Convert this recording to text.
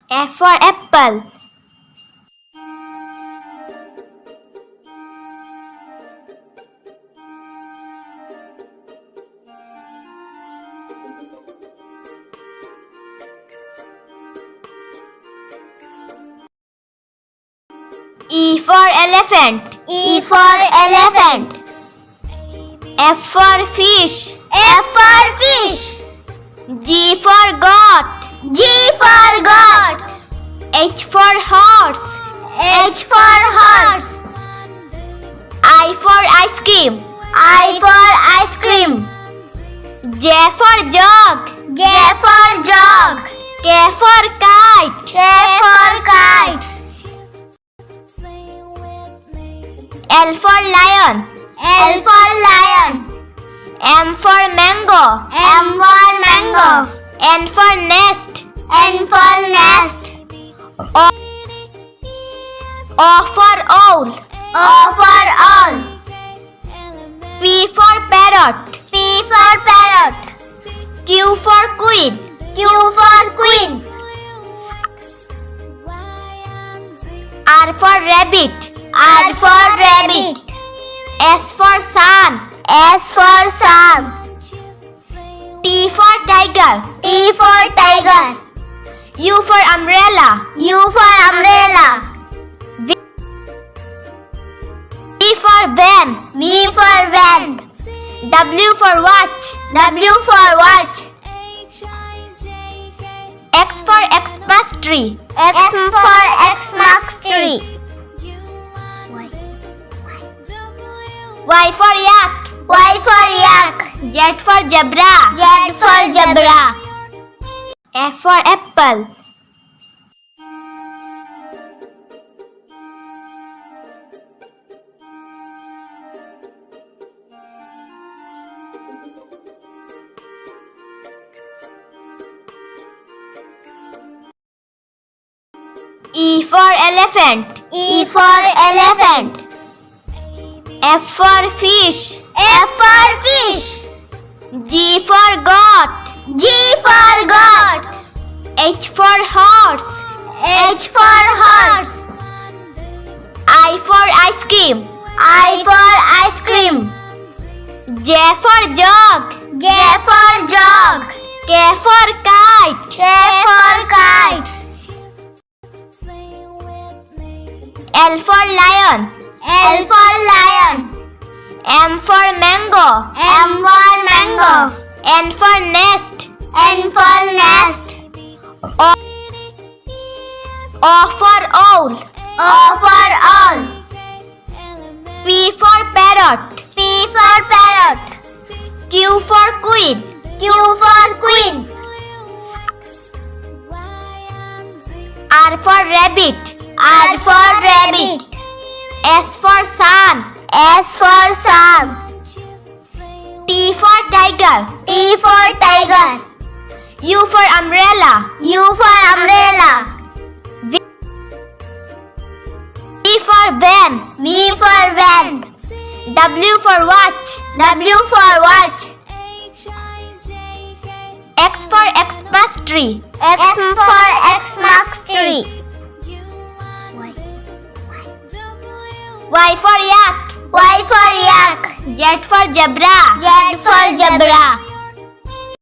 A for apple. E for elephant. E for elephant. F for fish. F for fish. G for goat. G for goat. H for horse. H for horse. I for ice cream. I for ice cream. J for jug. J for jug. K for kite. K for kite. L for lion. L for lion. M for mango. M for mango. N for nest. N for nest. O for owl. O for owl. P for parrot. P for parrot. Q for queen. Q for queen. R for rabbit. R for rabbit. S for sun. S for sun. T for tiger. T for tiger. U for umbrella. U for umbrella. V for van. V for van. W for watch. W for watch. X for Xmas tree. X for Xmas tree. Y for yak. Y for yak. Z for zebra. Z for zebra. A for apple. E for elephant. E for elephant. F for fish. F for fish. G for goat. G for goat. H for horse. H for horse. I for ice cream. I for ice cream. J for jug. J for jug. K for kite. K for kite. L for lion. L for lion. M for mango. M for mango. N for nest. N for nest. O for owl. O for owl. P for parrot. P for parrot. Q for queen. Q for queen. R for rabbit. R for rabbit. S for sun. S for sun. T for tiger. T for tiger. U for umbrella. U for umbrella. V for van. V for van. W for watch. W for watch. X for Xmas tree. X for Xmas tree. Y for yak. Y for yak. Z for zebra. Z for zebra.